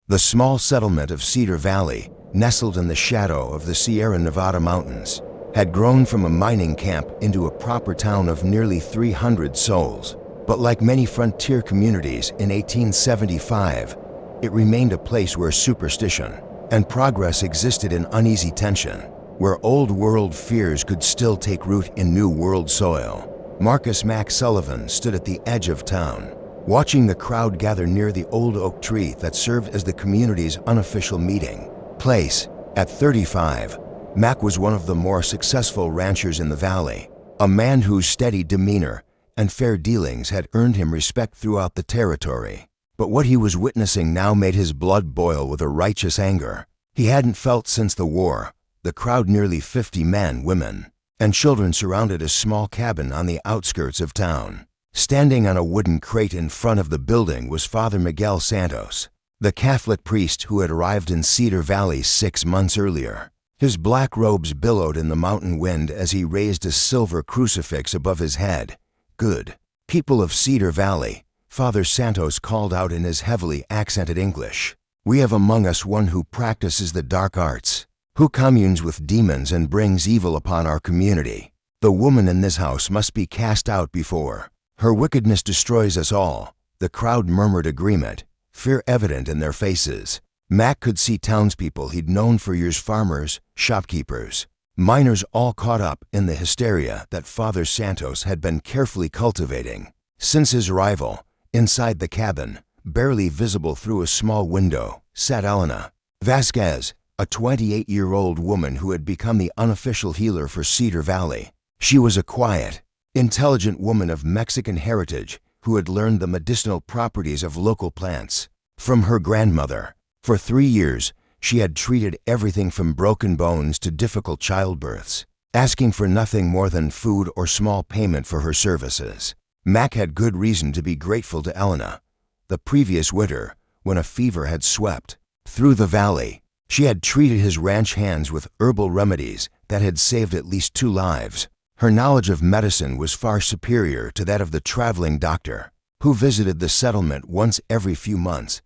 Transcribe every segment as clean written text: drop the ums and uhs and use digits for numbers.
The small settlement of Cedar Valley, nestled in the shadow of the Sierra Nevada mountains, had grown from a mining camp into a proper town of nearly 300 souls. But like many frontier communities in 1875, it remained a place where superstition and progress existed in uneasy tension, where old world fears could still take root in new world soil. Mac Sullivan stood at the edge of town, watching the crowd gather near the old oak tree that served as the community's unofficial meeting place. At 35, Mac was one of the more successful ranchers in the valley, a man whose steady demeanor and fair dealings had earned him respect throughout the territory. But what he was witnessing now made his blood boil with a righteous anger he hadn't felt since the war. The crowd, nearly 50 men, women, and children, surrounded a small cabin on the outskirts of town. Standing on a wooden crate in front of the building was Father Miguel Santos, the Catholic priest who had arrived in Cedar Valley 6 months earlier. His black robes billowed in the mountain wind as he raised a silver crucifix above his head. "Good people of Cedar Valley," Father Santos called out in his heavily accented English, "we have among us one who practices the dark arts, who communes with demons and brings evil upon our community. The woman in this house must be cast out before her wickedness destroys us all." The crowd murmured agreement, fear evident in their faces. Mac could see townspeople he'd known for years, farmers, shopkeepers, miners, all caught up in the hysteria that Father Santos had been carefully cultivating since his arrival. Inside the cabin, barely visible through a small window, sat Elena Vasquez, a 28-year-old woman who had become the unofficial healer for Cedar Valley. She was a quiet, intelligent woman of Mexican heritage who had learned the medicinal properties of local plants from her grandmother. For 3 years, she had treated everything from broken bones to difficult childbirths, asking for nothing more than food or small payment for her services. Mac had good reason to be grateful to Elena. The previous winter, when a fever had swept through the valley, she had treated his ranch hands with herbal remedies that had saved at least 2 lives. Her knowledge of medicine was far superior to that of the traveling doctor, who visited the settlement once every few months.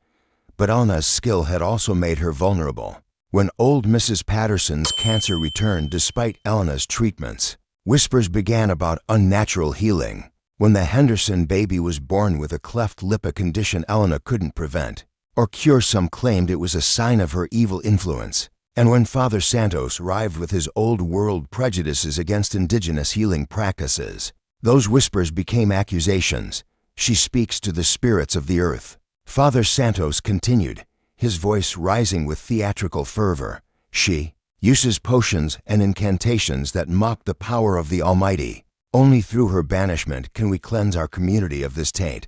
But Elena's skill had also made her vulnerable. When old Mrs. Patterson's cancer returned despite Elena's treatments, whispers began about unnatural healing. When the Henderson baby was born with a cleft lip, a condition Elena couldn't prevent or cure, some claimed it was a sign of her evil influence. And when Father Santos arrived with his old world prejudices against indigenous healing practices, those whispers became accusations. "She speaks to the spirits of the earth," Father Santos continued, his voice rising with theatrical fervor. "She uses potions and incantations that mock the power of the Almighty. Only through her banishment can we cleanse our community of this taint."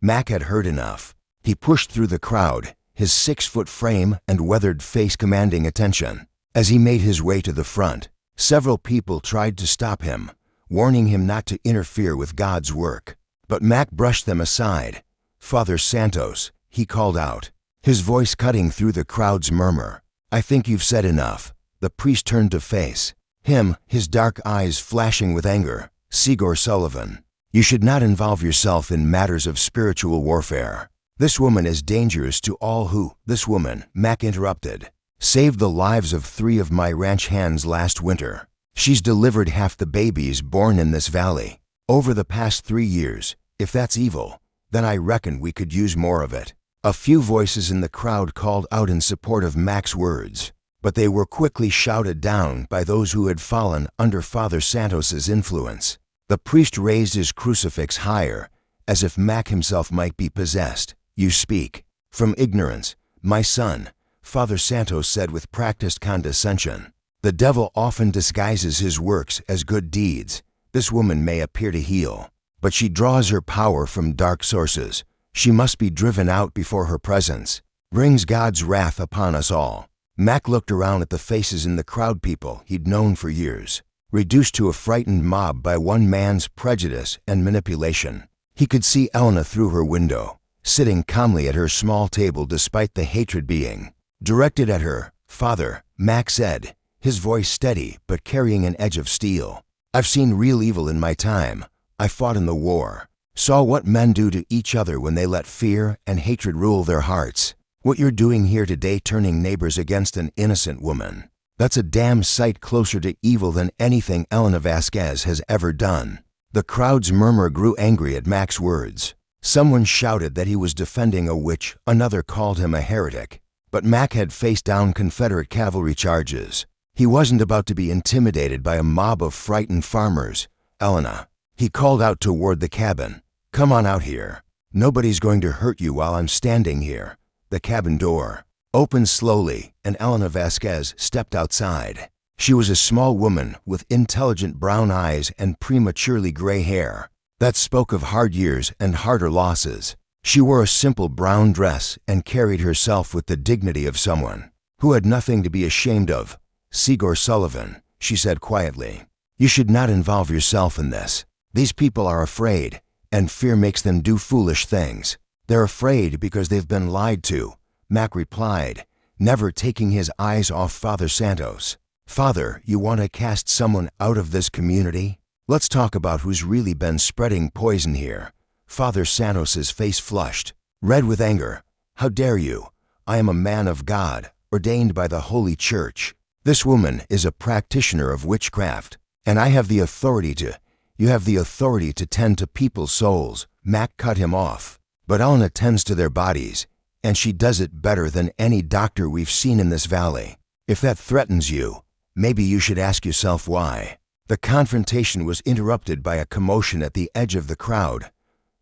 Mac had heard enough. He pushed through the crowd, his 6-foot frame and weathered face commanding attention. As he made his way to the front, several people tried to stop him, warning him not to interfere with God's work. But Mac brushed them aside. "Father Santos," he called out, his voice cutting through the crowd's murmur, "I think you've said enough." The priest turned to face him, his dark eyes flashing with anger. "Cedar Sullivan, you should not involve yourself in matters of spiritual warfare. This woman is dangerous to all who—" "This woman," Mac interrupted, "saved the lives of 3 of my ranch hands last winter. She's delivered half the babies born in this valley over the past 3 years. If that's evil, then I reckon we could use more of it." A few voices in the crowd called out in support of Mac's words, but they were quickly shouted down by those who had fallen under Father Santos's influence. The priest raised his crucifix higher, as if Mac himself might be possessed. "You speak from ignorance, my son," Father Santos said with practiced condescension. "The devil often disguises his works as good deeds. This woman may appear to heal, but she draws her power from dark sources. She must be driven out before her presence brings God's wrath upon us all." Mac looked around at the faces in the crowd, people he'd known for years, reduced to a frightened mob by one man's prejudice and manipulation. He could see Elena through her window, sitting calmly at her small table despite the hatred being directed at her. "Father," Mac said, his voice steady but carrying an edge of steel, "I've seen real evil in my time. I fought in the war, saw what men do to each other when they let fear and hatred rule their hearts. What you're doing here today, turning neighbors against an innocent woman, that's a damn sight closer to evil than anything Elena Vasquez has ever done." The crowd's murmur grew angry at Mac's words. Someone shouted that he was defending a witch, another called him a heretic. But Mac had faced down Confederate cavalry charges. He wasn't about to be intimidated by a mob of frightened farmers. "Elena," he called out toward the cabin, "come on out here. Nobody's going to hurt you while I'm standing here." The cabin door opened slowly, and Elena Vasquez stepped outside. She was a small woman with intelligent brown eyes and prematurely gray hair that spoke of hard years and harder losses. She wore a simple brown dress and carried herself with the dignity of someone who had nothing to be ashamed of. "Cedar Sullivan," she said quietly, "you should not involve yourself in this. These people are afraid, and fear makes them do foolish things. They're afraid because they've been lied to," Mac replied, never taking his eyes off Father Santos. "Father, you want to cast someone out of this community? Let's talk about who's really been spreading poison here." Father Santos's face flushed, red with anger. "How dare you? I am a man of God, ordained by the Holy Church. This woman is a practitioner of witchcraft, and I have the authority to—" "You have the authority to tend to people's souls," Mac cut him off. "But Elena tends to their bodies, and she does it better than any doctor we've seen in this valley. If that threatens you, maybe you should ask yourself why." The confrontation was interrupted by a commotion at the edge of the crowd.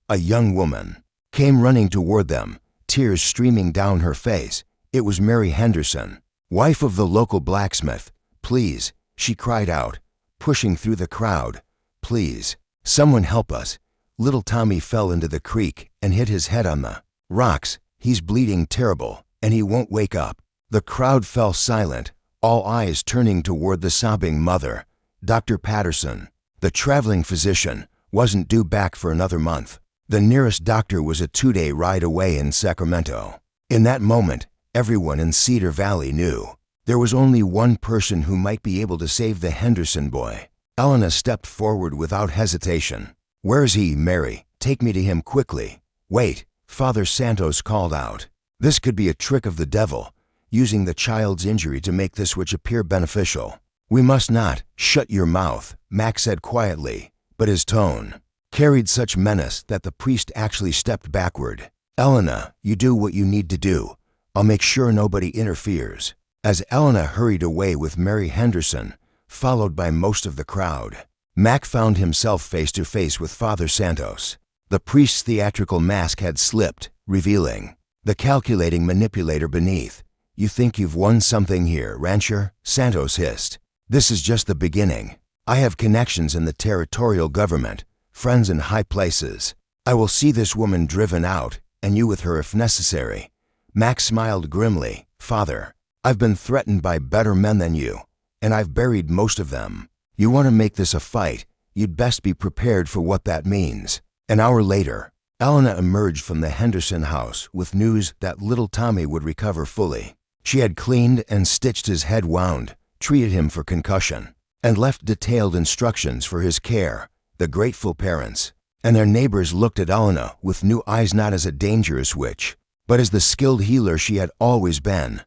A young woman came running toward them, tears streaming down her face. It was Mary Henderson, wife of the local blacksmith. "Please," she cried out, pushing through the crowd. "Please, someone help us. Little Tommy fell into the creek and hit his head on the rocks. He's bleeding terrible, and he won't wake up." The crowd fell silent, all eyes turning toward the sobbing mother. Dr. Patterson, the traveling physician, wasn't due back for another month. The nearest doctor was a 2-day ride away in Sacramento. In that moment, everyone in Cedar Valley knew there was only one person who might be able to save the Henderson boy. Elena stepped forward without hesitation. "Where's he, Mary? Take me to him quickly." "Wait," Father Santos called out. This could be a trick of the devil, using the child's injury to make this witch appear beneficial. "We must not." "Shut your mouth," Mac said quietly, but his tone carried such menace that the priest actually stepped backward. "Elena, you do what you need to do. I'll make sure nobody interferes." As Elena hurried away with Mary Henderson, followed by most of the crowd, Mac found himself face to face with Father Santos. The priest's theatrical mask had slipped, revealing the calculating manipulator beneath. "You think you've won something here, rancher?" Santos hissed. "This is just the beginning. I have connections in the territorial government, friends in high places. I will see this woman driven out, and you with her if necessary." Mac smiled grimly. "Father, I've been threatened by better men than you, and I've buried most of them. You want to make this a fight, you'd best be prepared for what that means." An hour later, Elena emerged from the Henderson house with news that little Tommy would recover fully. She had cleaned and stitched his head wound, treated him for concussion, and left detailed instructions for his care. The grateful parents and their neighbors looked at Elena with new eyes, not as a dangerous witch, but as the skilled healer she had always been.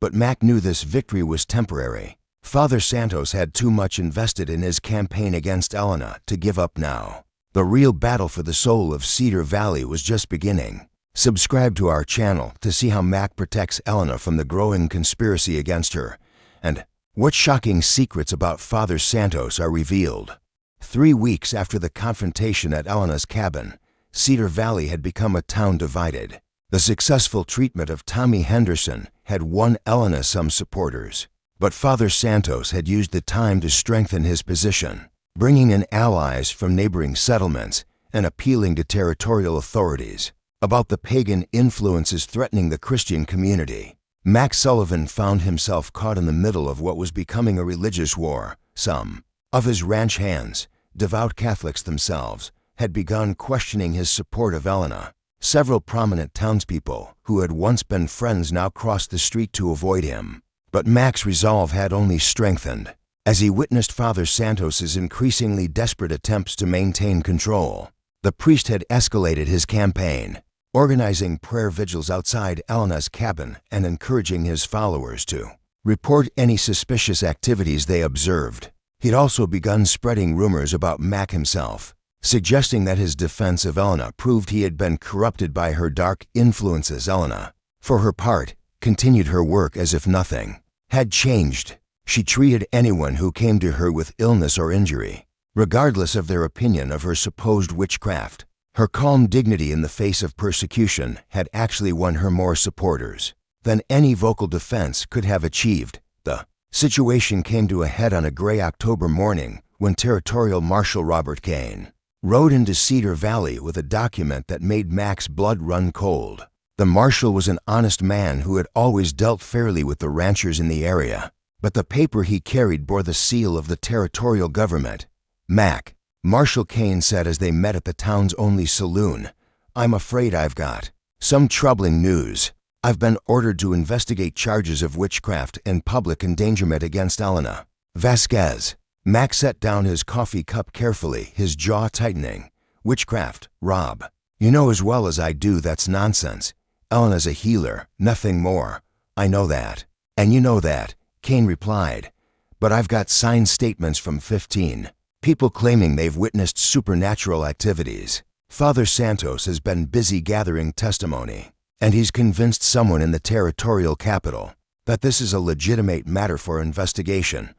But Mac knew this victory was temporary. Father Santos had too much invested in his campaign against Elena to give up now. The real battle for the soul of Cedar Valley was just beginning. Subscribe to our channel to see how Mac protects Elena from the growing conspiracy against her, and what shocking secrets about Father Santos are revealed. 3 weeks after the confrontation at Elena's cabin, Cedar Valley had become a town divided. The successful treatment of Tommy Henderson had won Elena some supporters, but Father Santos had used the time to strengthen his position, bringing in allies from neighboring settlements and appealing to territorial authorities about the pagan influences threatening the Christian community. Mac Sullivan found himself caught in the middle of what was becoming a religious war. Some of his ranch hands, devout Catholics themselves, had begun questioning his support of Elena. Several prominent townspeople who had once been friends now crossed the street to avoid him. But Mac's resolve had only strengthened as he witnessed Father Santos's increasingly desperate attempts to maintain control. The priest had escalated his campaign, organizing prayer vigils outside Elena's cabin and encouraging his followers to report any suspicious activities they observed. He'd also begun spreading rumors about Mac himself, suggesting that his defense of Elena proved he had been corrupted by her dark influences. Elena, for her part, continued her work as if nothing had changed. She treated anyone who came to her with illness or injury, regardless of their opinion of her supposed witchcraft. Her calm dignity in the face of persecution had actually won her more supporters than any vocal defense could have achieved. The situation came to a head on a gray October morning when Territorial Marshal Robert Kane rode into Cedar Valley with a document that made Mac's blood run cold. The marshal was an honest man who had always dealt fairly with the ranchers in the area, but the paper he carried bore the seal of the territorial government. "Mac," Marshal Kane said as they met at the town's only saloon, "I'm afraid I've got some troubling news. I've been ordered to investigate charges of witchcraft and public endangerment against Elena Vasquez." Mac set down his coffee cup carefully, his jaw tightening. "Witchcraft, Rob. You know as well as I do that's nonsense. Elena's a healer, nothing more. I know that. And you know that," Kane replied. "But I've got signed statements from 15 people claiming they've witnessed supernatural activities. Father Santos has been busy gathering testimony, and he's convinced someone in the territorial capital that this is a legitimate matter for investigation."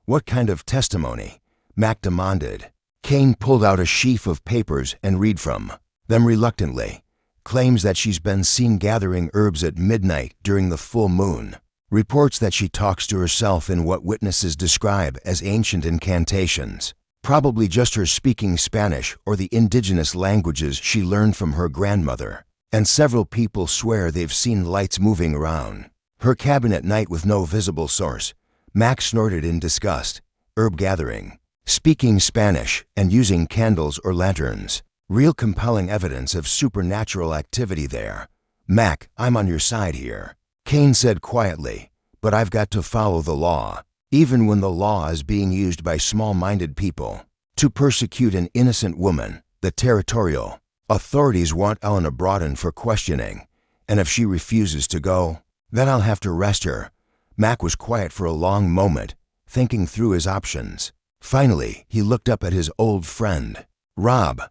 "What kind of testimony?" Mac demanded. Kane pulled out a sheaf of papers and read from them reluctantly. "Claims that she's been seen gathering herbs at midnight during the full moon. Reports that she talks to herself in what witnesses describe as ancient incantations. Probably just her speaking Spanish or the indigenous languages she learned from her grandmother. And several people swear they've seen lights moving around her cabin at night with no visible source." Mac snorted in disgust. "Herb gathering, speaking Spanish, and using candles or lanterns. Real compelling evidence of supernatural activity there. Mac, I'm on your side here," Kane said quietly, "but I've got to follow the law, even when the law is being used by small-minded people to persecute an innocent woman. The territorial authorities want Elena brought in for questioning, and if she refuses to go, then I'll have to arrest her." Mac was quiet for a long moment, thinking through his options. Finally, he looked up at his old friend. "Rob,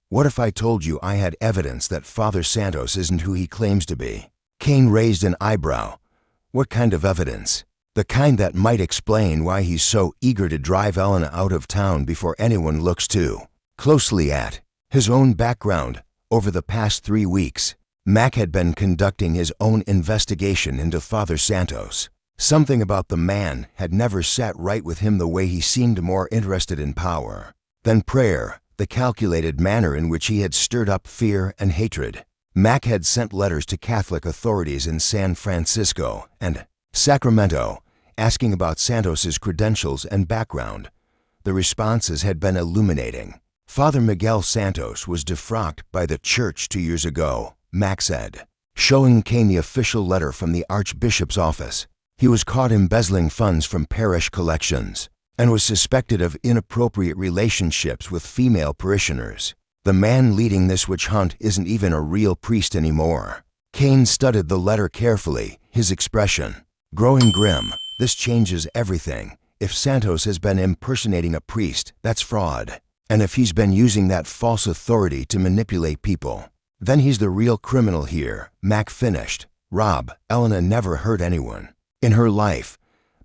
what if I told you I had evidence that Father Santos isn't who he claims to be?" Kane raised an eyebrow. "What kind of evidence?" "The kind that might explain why he's so eager to drive Elena out of town before anyone looks too closely at his own background." Over the past 3 weeks, Mac had been conducting his own investigation into Father Santos. Something about the man had never sat right with him, the way he seemed more interested in power than prayer, the calculated manner in which he had stirred up fear and hatred. Mac had sent letters to Catholic authorities in San Francisco and Sacramento, asking about Santos's credentials and background. The responses had been illuminating. "Father Miguel Santos was defrocked by the church 2 years ago," Mac said, showing Kane the official letter from the Archbishop's office. "He was caught embezzling funds from parish collections and was suspected of inappropriate relationships with female parishioners. The man leading this witch hunt isn't even a real priest anymore." Kane studied the letter carefully, his expression growing grim. "This changes everything. If Santos has been impersonating a priest, that's fraud. And if he's been using that false authority to manipulate people, then he's the real criminal here," Mac finished. "Rob, Elena never hurt anyone in her life,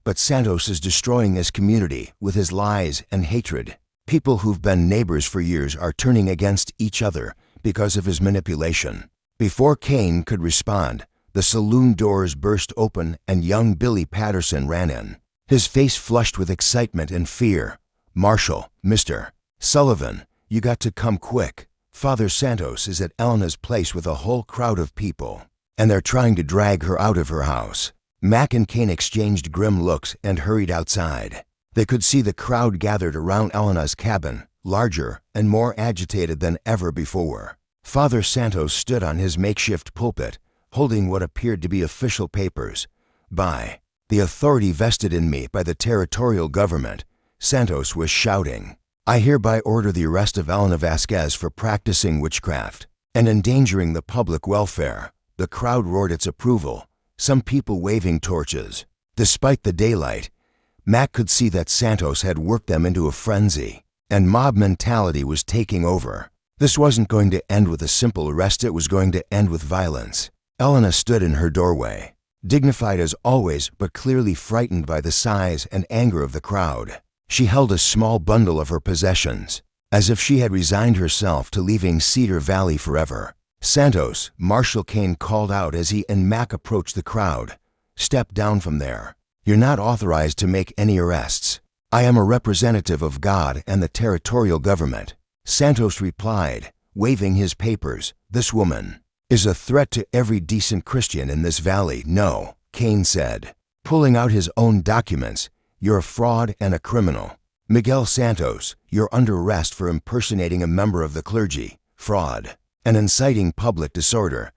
but Santos is destroying this community with his lies and hatred. People who've been neighbors for years are turning against each other because of his manipulation." Before Kane could respond, the saloon doors burst open and young Billy Patterson ran in, his face flushed with excitement and fear. "Marshal, Mr. Sullivan, you got to come quick. Father Santos is at Elena's place with a whole crowd of people, and they're trying to drag her out of her house." Mac and Kane exchanged grim looks and hurried outside. They could see the crowd gathered around Elena's cabin, larger and more agitated than ever before. Father Santos stood on his makeshift pulpit, holding what appeared to be official papers. "By the authority vested in me by the territorial government," Santos was shouting, "I hereby order the arrest of Elena Vasquez for practicing witchcraft and endangering the public welfare. The crowd roared its approval, some people waving torches. Despite the daylight, Mac could see that Santos had worked them into a frenzy, and mob mentality was taking over. This wasn't going to end with a simple arrest, it was going to end with violence. Elena stood in her doorway, dignified as always, but clearly frightened by the size and anger of the crowd. She held a small bundle of her possessions, as if she had resigned herself to leaving Cedar Valley forever. Santos, Marshal Kane called out as he and Mac approached the crowd. "Step down from there. You're not authorized to make any arrests. I am a representative of God and the territorial government." Santos replied, waving his papers. "This woman is a threat to every decent Christian in this valley." "No," Kane said, pulling out his own documents. "You're a fraud and a criminal. Miguel Santos, you're under arrest for impersonating a member of the clergy, fraud, and inciting public disorder."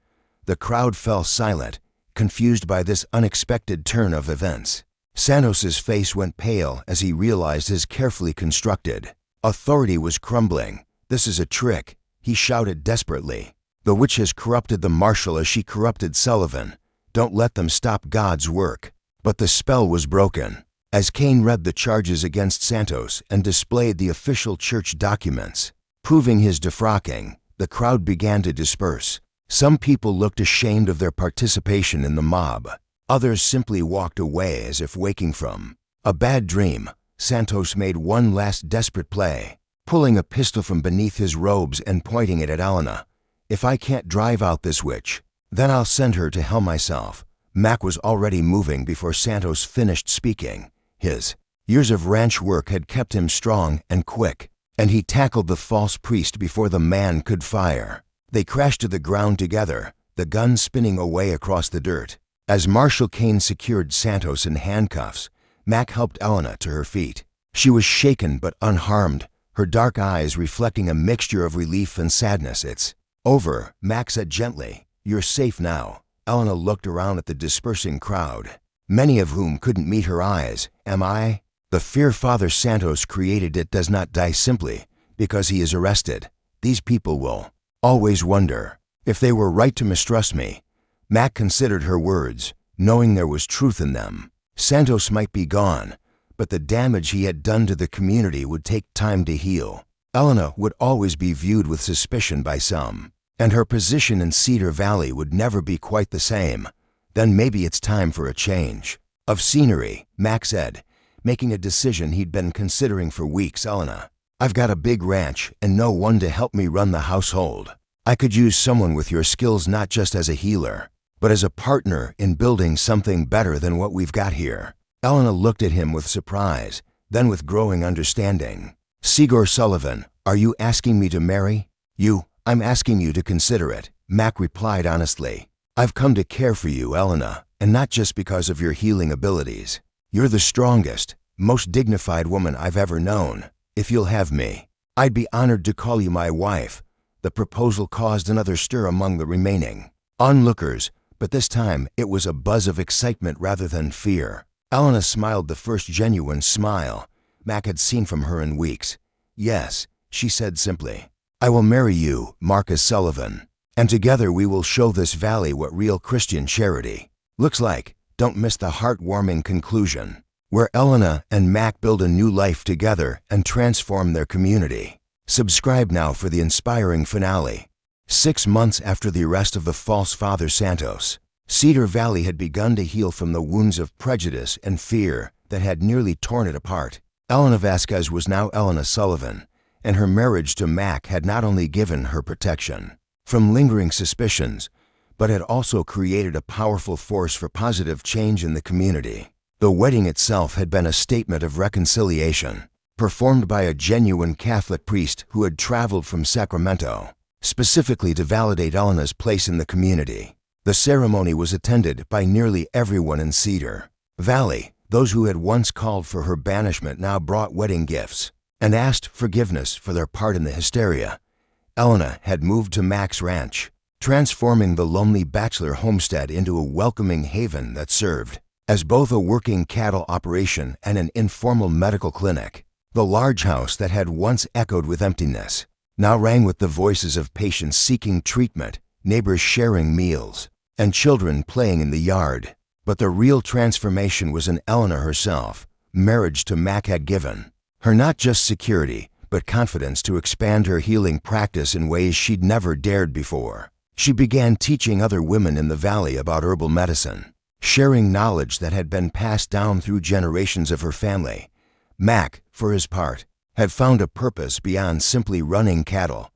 The crowd fell silent, confused by this unexpected turn of events. Santos's face went pale as he realized his carefully constructed authority was crumbling. "This is a trick," he shouted desperately. "The witch has corrupted the marshal as she corrupted Sullivan. Don't let them stop God's work." But the spell was broken. As Kane read the charges against Santos and displayed the official church documents, proving his defrocking, the crowd began to disperse. Some people looked ashamed of their participation in the mob. Others simply walked away as if waking from a bad dream. Santos made one last desperate play, pulling a pistol from beneath his robes and pointing it at Elena. "If I can't drive out this witch, then I'll send her to hell myself." Mac was already moving before Santos finished speaking. His years of ranch work had kept him strong and quick, and he tackled the false priest before the man could fire. They crashed to the ground together, the gun spinning away across the dirt. As Marshal Kane secured Santos in handcuffs, Mac helped Elena to her feet. She was shaken but unharmed, her dark eyes reflecting a mixture of relief and sadness. "It's over," Mac said gently. "You're safe now." Elena looked around at the dispersing crowd, many of whom couldn't meet her eyes. "Am I?" "The fear Father Santos created, it does not die simply because he is arrested. These people will always wonder if they were right to mistrust me." Mac considered her words, knowing there was truth in them. Santos might be gone, but the damage he had done to the community would take time to heal. Elena would always be viewed with suspicion by some, and her position in Cedar Valley would never be quite the same. Then maybe it's time for a change of scenery, Mac said, making a decision he'd been considering for weeks. "Elena, I've got a big ranch and no one to help me run the household. I could use someone with your skills, not just as a healer, but as a partner in building something better than what we've got here." Elena looked at him with surprise, then with growing understanding. "Cedar Sullivan, are you asking me to marry you?" "I'm asking you to consider it," Mac replied honestly. "I've come to care for you, Elena, and not just because of your healing abilities. You're the strongest, most dignified woman I've ever known. If you'll have me, I'd be honored to call you my wife." The proposal caused another stir among the remaining onlookers, but this time it was a buzz of excitement rather than fear. Elena smiled, the first genuine smile Mac had seen from her in weeks. "Yes," she said simply. "I will marry you, Marcus Sullivan, and together we will show this valley what real Christian charity looks like." Don't miss the heartwarming conclusion, where Elena and Mac build a new life together and transform their community. Subscribe now for the inspiring finale. 6 months after the arrest of the false Father Santos, Cedar Valley had begun to heal from the wounds of prejudice and fear that had nearly torn it apart. Elena Vasquez was now Elena Sullivan, and her marriage to Mac had not only given her protection from lingering suspicions, but had also created a powerful force for positive change in the community. The wedding itself had been a statement of reconciliation, performed by a genuine Catholic priest who had traveled from Sacramento, specifically to validate Elena's place in the community. The ceremony was attended by nearly everyone in Cedar Valley. Those who had once called for her banishment now brought wedding gifts and asked forgiveness for their part in the hysteria. Elena had moved to Mac's ranch, transforming the lonely bachelor homestead into a welcoming haven that served as both a working cattle operation and an informal medical clinic. The large house that had once echoed with emptiness now rang with the voices of patients seeking treatment, neighbors sharing meals, and children playing in the yard. But the real transformation was in Elena herself. Marriage to Mac had given her not just security, but confidence to expand her healing practice in ways she'd never dared before. She began teaching other women in the valley about herbal medicine, sharing knowledge that had been passed down through generations of her family. Mac, for his part, had found a purpose beyond simply running cattle.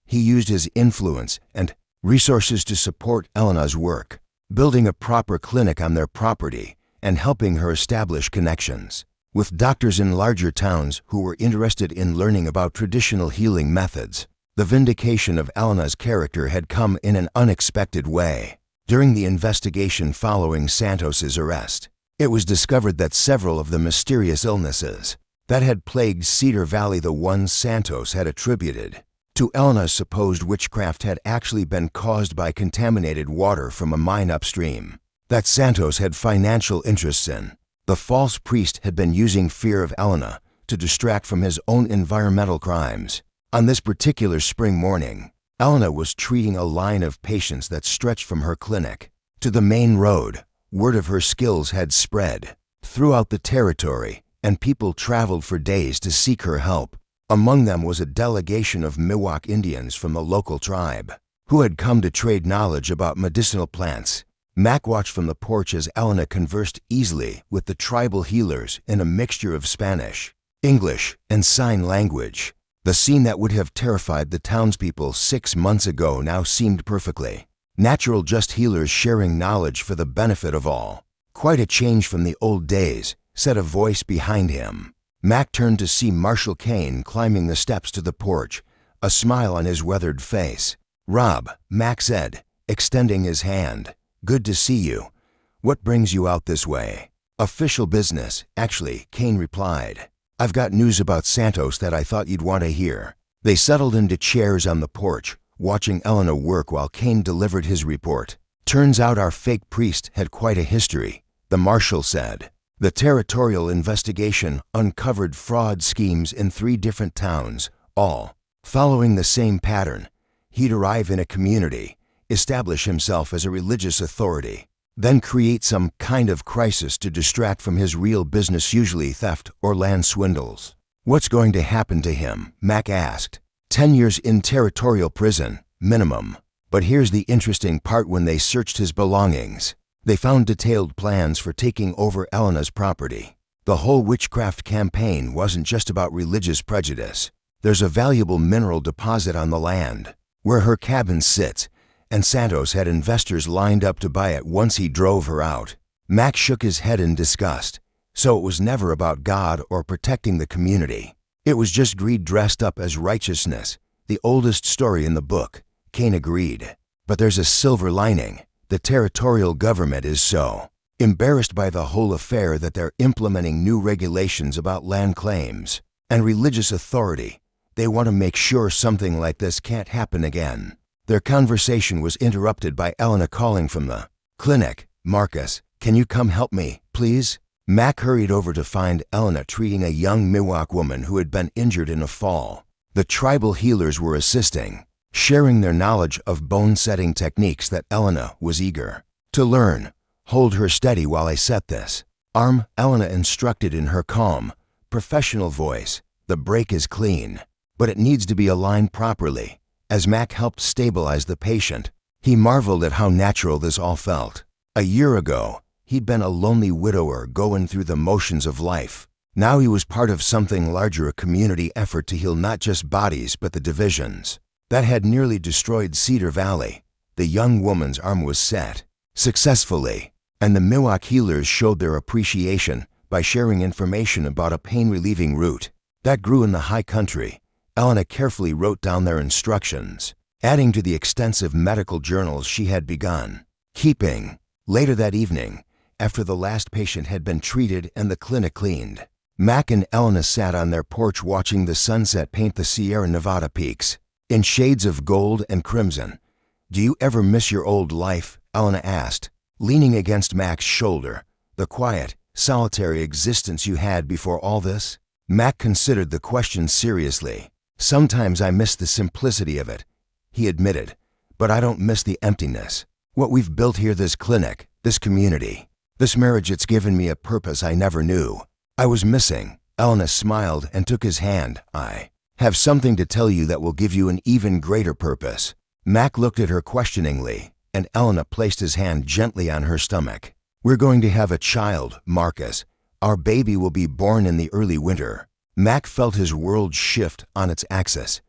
He used his influence and resources to support Elena's work, building a proper clinic on their property and helping her establish connections with doctors in larger towns who were interested in learning about traditional healing methods. The vindication of Elena's character had come in an unexpected way. During the investigation following Santos's arrest, it was discovered that several of the mysterious illnesses that had plagued Cedar Valley, the ones Santos had attributed to Elena's supposed witchcraft, had actually been caused by contaminated water from a mine upstream that Santos had financial interests in. The false priest had been using fear of Elena to distract from his own environmental crimes. On this particular spring morning, Elena was treating a line of patients that stretched from her clinic to the main road. Word of her skills had spread throughout the territory, and people traveled for days to seek her help. Among them was a delegation of Miwok Indians from the local tribe, who had come to trade knowledge about medicinal plants. Mac watched from the porch as Elena conversed easily with the tribal healers in a mixture of Spanish, English, and sign language. The scene that would have terrified the townspeople 6 months ago now seemed perfectly natural, just healers sharing knowledge for the benefit of all. Quite a change from the old days, said a voice behind him. Mac turned to see Marshal Kane climbing the steps to the porch, a smile on his weathered face. "Rob," Mac said, extending his hand. "Good to see you. What brings you out this way?" "Official business, actually," Kane replied. "I've got news about Santos that I thought you'd want to hear." They settled into chairs on the porch, watching Elena work while Kane delivered his report. "Turns out our fake priest had quite a history," the marshal said. "The territorial investigation uncovered fraud schemes in 3 different towns, all following the same pattern. He'd arrive in a community, establish himself as a religious authority, then create some kind of crisis to distract from his real business, usually theft or land swindles." "What's going to happen to him?" Mac asked. 10 years in territorial prison, minimum. But here's the interesting part: when they searched his belongings, they found detailed plans for taking over Elena's property. The whole witchcraft campaign wasn't just about religious prejudice. There's a valuable mineral deposit on the land where her cabin sits, and Santos had investors lined up to buy it once he drove her out. Mac shook his head in disgust. So it was never about God or protecting the community. It was just greed dressed up as righteousness, the oldest story in the book, Kane agreed. But there's a silver lining. The territorial government is so embarrassed by the whole affair that they're implementing new regulations about land claims and religious authority. They want to make sure something like this can't happen again. Their conversation was interrupted by Elena calling from the clinic. "Marcus, can you come help me, please?" Mac hurried over to find Elena treating a young Miwok woman who had been injured in a fall. The tribal healers were assisting, sharing their knowledge of bone-setting techniques that Elena was eager to learn. "Hold her steady while I set this arm," Elena instructed in her calm, professional voice. "The break is clean, but it needs to be aligned properly." As Mac helped stabilize the patient, he marveled at how natural this all felt. A year ago, he'd been a lonely widower going through the motions of life. Now he was part of something larger, a community effort to heal not just bodies but the divisions that had nearly destroyed Cedar Valley. The young woman's arm was set successfully, and the Miwok healers showed their appreciation by sharing information about a pain-relieving root that grew in the high country. Elena carefully wrote down their instructions, adding to the extensive medical journals she had begun keeping. Later that evening, after the last patient had been treated and the clinic cleaned, Mac and Elena sat on their porch watching the sunset paint the Sierra Nevada peaks in shades of gold and crimson. "Do you ever miss your old life?" Elena asked, leaning against Mac's shoulder. "The quiet, solitary existence you had before all this?" Mac considered the question seriously. Sometimes I miss the simplicity of it, he admitted, but I don't miss the emptiness. What we've built here, this clinic, this community, this marriage, it's given me a purpose I never knew I was missing. Elena smiled and took his hand. I have something to tell you that will give you an even greater purpose. Mac looked at her questioningly, and Elena placed his hand gently on her stomach. We're going to have a child, Marcus. Our baby will be born in the early winter. Mac felt his world shift on its axis.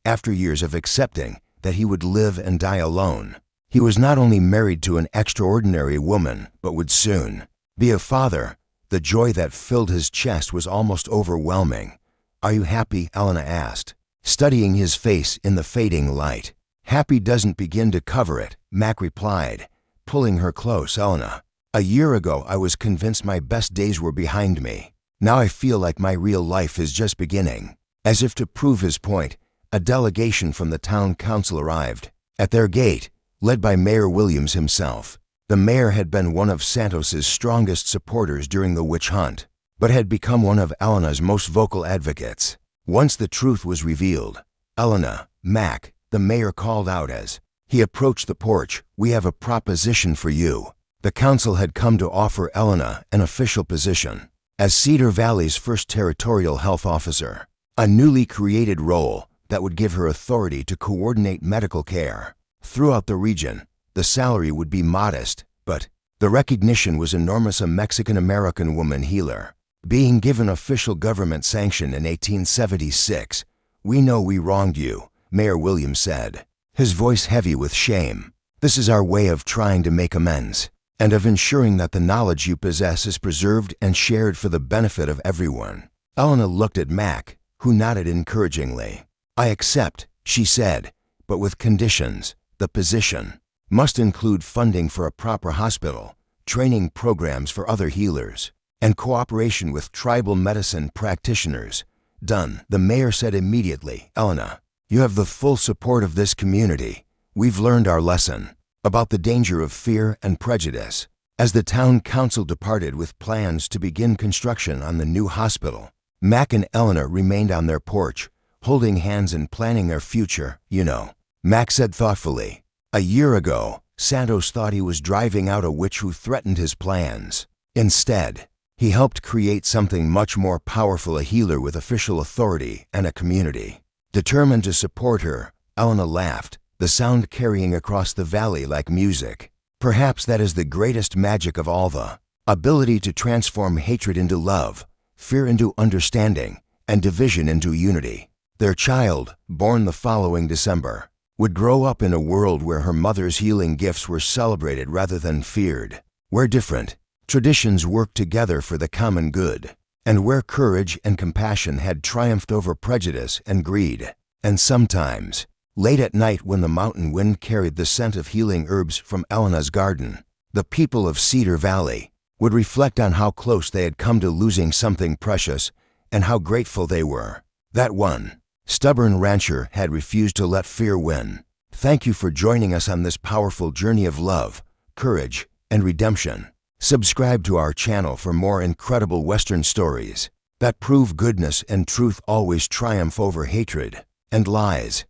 After years of accepting that he would live and die alone, he was not only married to an extraordinary woman, but would soon be a father. The joy that filled his chest was almost overwhelming. Are you happy? Elena asked, studying his face in the fading light. Happy doesn't begin to cover it, Mac replied, pulling her close. Elena, a year ago I was convinced my best days were behind me. Now I feel like my real life is just beginning. As if to prove his point, a delegation from the town council arrived. At their gate, led by Mayor Williams himself. The mayor had been one of Santos's strongest supporters during the witch hunt, but had become one of Elena's most vocal advocates. Once the truth was revealed, Elena, Mac, the mayor called out as he approached the porch, "We have a proposition for you." The council had come to offer Elena an official position as Cedar Valley's first territorial health officer, a newly created role that would give her authority to coordinate medical care throughout the region. The salary would be modest, but the recognition was enormous. A Mexican-American woman healer, being given official government sanction in 1876. "We know we wronged you," Mayor Williams said, his voice heavy with shame. "This is our way of trying to make amends, and of ensuring that the knowledge you possess is preserved and shared for the benefit of everyone." Elena looked at Mac, who nodded encouragingly. "I accept," she said, "but with conditions. The position must include funding for a proper hospital, training programs for other healers, and cooperation with tribal medicine practitioners." "Done," the mayor said immediately. "Elena, you have the full support of this community. We've learned our lesson about the danger of fear and prejudice." As the town council departed with plans to begin construction on the new hospital, Mac and Elena remained on their porch, holding hands and planning their future. "You know," Mac said thoughtfully, "a year ago, Santos thought he was driving out a witch who threatened his plans. Instead, he helped create something much more powerful, a healer with official authority and a community determined to support her." Elena laughed, the sound carrying across the valley like music. "Perhaps that is the greatest magic of all, the ability to transform hatred into love, fear into understanding, and division into unity." Their child, born the following December, would grow up in a world where her mother's healing gifts were celebrated rather than feared, where different traditions worked together for the common good, and where courage and compassion had triumphed over prejudice and greed. And sometimes, late at night when the mountain wind carried the scent of healing herbs from Elena's garden, the people of Cedar Valley would reflect on how close they had come to losing something precious and how grateful they were that one stubborn rancher had refused to let fear win. Thank you for joining us on this powerful journey of love, courage, and redemption. Subscribe to our channel for more incredible Western stories that prove goodness and truth always triumph over hatred and lies.